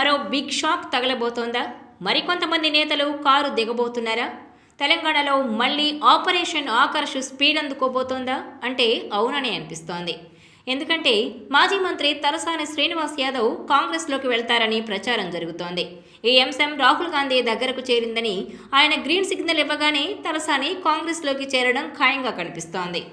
మరో big shock తగలబోతోందా? మరికొంతమంది నేతలు కారు దిగబోతున్నారా? తెలంగాణలో మళ్ళీ ఆపరేషన్ ఆకర్ష్ స్పీడ్ అందుకోబోతోందా అంటే అవునని అనిపిస్తోంది. ఎందుకంటే మాజీ మంత్రి తలసాని శ్రీనివాస్ యాదవ్ కాంగ్రెస్లోకి వెళ్తారని ప్రచారం జరుగుతోంది. ఈ అంశం రాహుల్ గాంధీ దగ్గరకు చేరిందని ఆయన గ్రీన్ సిగ్నల్ ఇవ్వగానే తలసాని కాంగ్రెస్లోకి చేరడం ఖాయంగా కనిపిస్తోంది.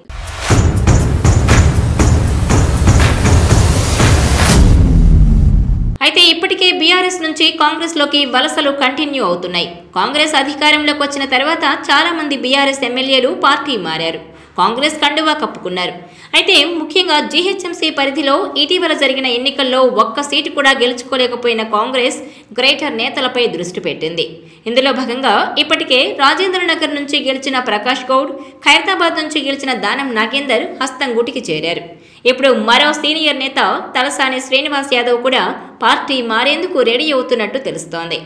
అయితే ఇప్పటికే బీఆర్ఎస్ నుంచి కాంగ్రెస్లోకి వలసలు కంటిన్యూ అవుతున్నాయి. కాంగ్రెస్ అధికారంలోకి వచ్చిన తర్వాత చాలా మంది బీఆర్ఎస్ ఎమ్మెల్యేలు పార్టీ మారారు, కాంగ్రెస్ కండువా కప్పుకున్నారు. అయితే ముఖ్యంగా జీహెచ్ఎంసీ పరిధిలో ఇటీవల జరిగిన ఎన్నికల్లో ఒక్క సీటు కూడా గెలుచుకోలేకపోయిన కాంగ్రెస్ గ్రేటర్ నేతలపై దృష్టి పెట్టింది. ఇందులో భాగంగా ఇప్పటికే రాజేంద్రనగర్ నుంచి గెలిచిన ప్రకాష్ గౌడ్, ఖైరతాబాద్ నుంచి గెలిచిన దానం నాగేందర్ హస్తం గుటికి చేరారు. ఇప్పుడు మరో సీనియర్ నేత తలసాని శ్రీనివాస్ యాదవ్ కూడా పార్టీ మారేందుకు రెడీ అవుతున్నట్టు తెలుస్తోంది.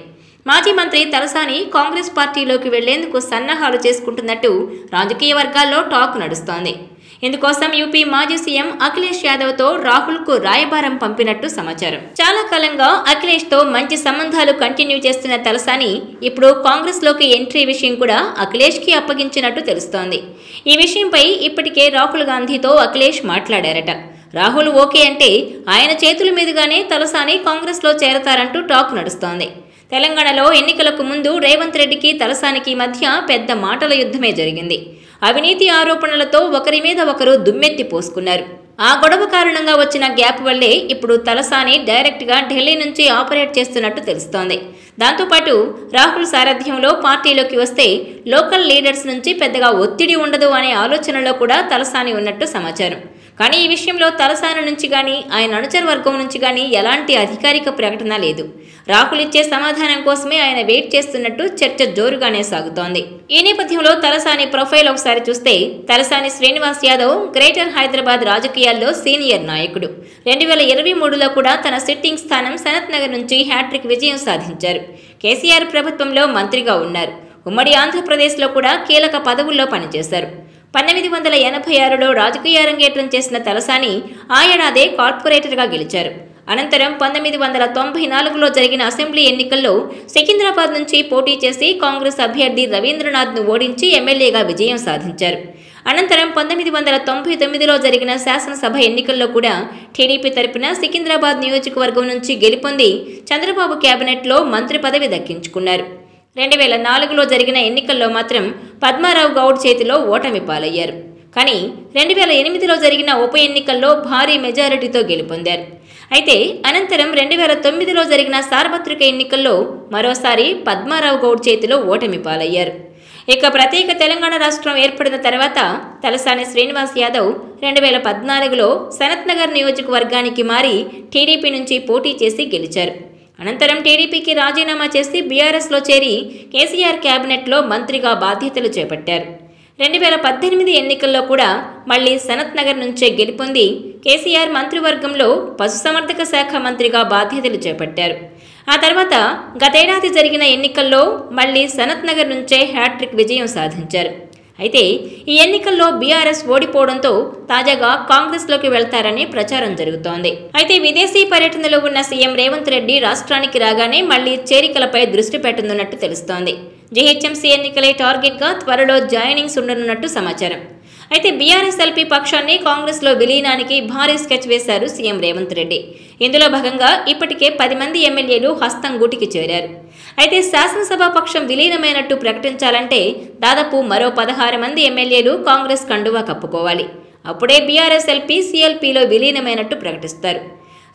మాజీ మంత్రి తలసాని కాంగ్రెస్ పార్టీలోకి వెళ్లేందుకు సన్నాహాలు చేసుకుంటున్నట్టు రాజకీయ వర్గాల్లో టాక్ నడుస్తోంది. ఇందుకోసం యూపీ మాజీ సీఎం అఖిలేష్ యాదవ్తో రాహుల్కు రాయబారం పంపినట్టు సమాచారం. చాలా కాలంగా అఖిలేష్తో మంచి సంబంధాలు కంటిన్యూ చేస్తున్న తలసాని ఇప్పుడు కాంగ్రెస్లోకి ఎంట్రీ విషయం కూడా అఖిలేష్కి అప్పగించినట్టు తెలుస్తోంది. ఈ విషయంపై ఇప్పటికే రాహుల్ గాంధీతో అఖిలేష్ మాట్లాడారట. రాహుల్ ఓకే అంటే ఆయన చేతుల మీదుగానే తలసాని కాంగ్రెస్లో చేరతారంటూ టాక్ నడుస్తోంది. తెలంగాణలో ఎన్నికలకు ముందు రేవంత్ రెడ్డికి తలసానికి మధ్య పెద్ద మాటల యుద్ధమే జరిగింది. అవినీతి ఆరోపణలతో ఒకరి మీద ఒకరు దుమ్మెత్తి పోసుకున్నారు. ఆ గొడవ కారణంగా వచ్చిన గ్యాప్ వల్లే ఇప్పుడు తలసాని డైరెక్ట్గా ఢిల్లీ నుంచి ఆపరేట్ చేస్తున్నట్టు తెలుస్తోంది. దాంతోపాటు రాహుల్ సారథ్యంలో పార్టీలోకి వస్తే లోకల్ లీడర్స్ నుంచి పెద్దగా ఒత్తిడి ఉండదు అనే ఆలోచనలో కూడా తలసాని ఉన్నట్టు సమాచారం. కానీ ఈ విషయంలో తలసాని నుంచి కానీ ఆయన అనుచర వర్గం నుంచి కానీ ఎలాంటి అధికారిక ప్రకటన లేదు. రాహుల్ ఇచ్చే సమాధానం కోసమే ఆయన వెయిట్ చేస్తున్నట్టు చర్చ జోరుగానే సాగుతోంది. ఈ నేపథ్యంలో తలసాని ప్రొఫైల్ ఒకసారి చూస్తే తలసాని శ్రీనివాస్ యాదవ్ గ్రేటర్ హైదరాబాద్ రాజకీయాల్లో సీనియర్ నాయకుడు. 2023లో కూడా తన సిట్టింగ్ స్థానం సనత్ నగర్ నుంచి హ్యాట్రిక్ విజయం సాధించారు. కేసీఆర్ ప్రభుత్వంలో మంత్రిగా ఉన్నారు. ఉమ్మడి ఆంధ్రప్రదేశ్లో కూడా కీలక పదవుల్లో పనిచేశారు. 1986లో రాజకీయ అరంగేట్రం చేసిన తలసాని ఆ ఏడాదే కార్పొరేటర్గా గెలిచారు. అనంతరం 1994లో జరిగిన అసెంబ్లీ ఎన్నికల్లో సికింద్రాబాద్ నుంచి పోటీ చేసి కాంగ్రెస్ అభ్యర్థి రవీంద్రనాథ్ను ఓడించి ఎమ్మెల్యేగా విజయం సాధించారు. అనంతరం 1999లో జరిగిన శాసనసభ ఎన్నికల్లో కూడా టీడీపీ తరపున సికింద్రాబాద్ నియోజకవర్గం నుంచి గెలుపొంది చంద్రబాబు కేబినెట్లో మంత్రి పదవి దక్కించుకున్నారు. 2004లో జరిగిన ఎన్నికల్లో మాత్రం పద్మారావు గౌడ్ చేతిలో ఓటమి పాలయ్యారు. కానీ 2008లో జరిగిన ఉప ఎన్నికల్లో భారీ మెజారిటీతో గెలుపొందారు. అయితే అనంతరం 2009లో జరిగిన సార్వత్రిక ఎన్నికల్లో మరోసారి పద్మారావు గౌడ్ చేతిలో ఓటమి పాలయ్యారు. ఇక ప్రత్యేక తెలంగాణ రాష్ట్రం ఏర్పడిన తర్వాత తలసాని శ్రీనివాస్ యాదవ్ 2014లో సనత్ నగర్ నియోజకవర్గానికి మారి టీడీపీ నుంచి పోటీ చేసి గెలిచారు. అనంతరం టీడీపీకి రాజీనామా చేసి బీఆర్ఎస్లో చేరి కేసీఆర్ కేబినెట్లో మంత్రిగా బాధ్యతలు చేపట్టారు. 2018 ఎన్నికల్లో కూడా మళ్లీ సనత్ నగర్ నుంచే గెలుపొంది కేసీఆర్ మంత్రివర్గంలో పశుసంవర్ధక శాఖ మంత్రిగా బాధ్యతలు చేపట్టారు. ఆ తర్వాత గతేడాది జరిగిన ఎన్నికల్లో మళ్లీ సనత్ నగర్ నుంచే హ్యాట్రిక్ విజయం సాధించారు. అయితే ఈ ఎన్నికల్లో బీఆర్ఎస్ ఓడిపోవడంతో తాజాగా కాంగ్రెస్లోకి వెళ్తారని ప్రచారం జరుగుతోంది. అయితే విదేశీ పర్యటనలో ఉన్న సీఎం రేవంత్ రెడ్డి రాష్ట్రానికి రాగానే మళ్లీ చేరికలపై దృష్టి పెట్టనున్నట్టు తెలుస్తోంది. జీహెచ్ఎంసీ ఎన్నికలే టార్గెట్గా త్వరలో జాయినింగ్స్ ఉండనున్నట్టు సమాచారం. అయితే బీఆర్ఎస్ ఎల్పీ పక్షాన్ని కాంగ్రెస్లో విలీనానికి భారీ స్కెచ్ వేశారు సీఎం రేవంత్ రెడ్డి. ఇందులో భాగంగా ఇప్పటికే 10 మంది ఎమ్మెల్యేలు హస్తం గూటికి చేరారు. అయితే శాసనసభ పక్షం విలీనమైనట్టు ప్రకటించాలంటే దాదాపు మరో 16 మంది ఎమ్మెల్యేలు కాంగ్రెస్ కండువా కప్పుకోవాలి. అప్పుడే బీఆర్ఎస్ ఎల్పీ సీఎల్పీలో విలీనమైనట్టు ప్రకటిస్తారు.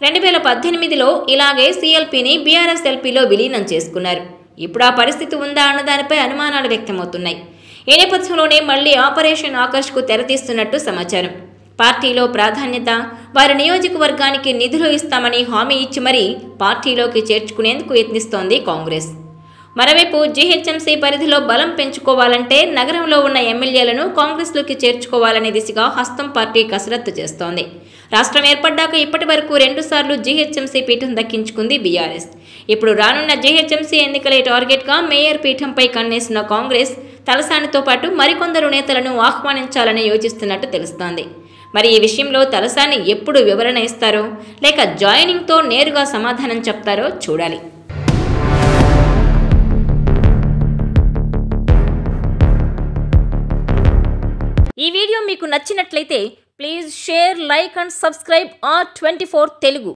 2018లో ఇలాగే సీఎల్పీని బీఆర్ఎస్ ఎల్పీలో విలీనం చేసుకున్నారు. ఇప్పుడు ఆ పరిస్థితి ఉందా అన్నదానిపై అనుమానాలు వ్యక్తమవుతున్నాయి. ఈ నేపథ్యంలోనే మళ్లీ ఆపరేషన్ ఆకర్ష్కు తెరతీస్తున్నట్టు సమాచారం. పార్టీలో ప్రాధాన్యత, వారి నియోజకవర్గానికి నిధులు ఇస్తామని హామీ ఇచ్చి మరీ పార్టీలోకి చేర్చుకునేందుకు యత్నిస్తోంది కాంగ్రెస్. మరోవైపు జీహెచ్ఎంసీ పరిధిలో బలం పెంచుకోవాలంటే నగరంలో ఉన్న ఎమ్మెల్యేలను కాంగ్రెస్లోకి చేర్చుకోవాలనే దిశగా హస్తం పార్టీ కసరత్తు చేస్తోంది. రాష్ట్రం ఏర్పడ్డాక ఇప్పటి వరకు 2 సార్లు జీహెచ్ఎంసీ పీఠం దక్కించుకుంది బీఆర్ఎస్. ఇప్పుడు రానున్న జీహెచ్ఎంసీ ఎన్నికలే టార్గెట్గా మేయర్ పీఠంపై కన్నేసిన కాంగ్రెస్ తలసానితో పాటు మరికొందరు నేతలను ఆహ్వానించాలని యోచిస్తున్నట్టు తెలుస్తోంది. మరి ఈ విషయంలో తలసాని ఎప్పుడు వివరణ ఇస్తారో లేక జాయినింగ్తో నేరుగా సమాధానం చెప్తారో చూడాలి. ఈ వీడియో మీకు నచ్చినట్లయితే please share, like and subscribe R24 Telugu.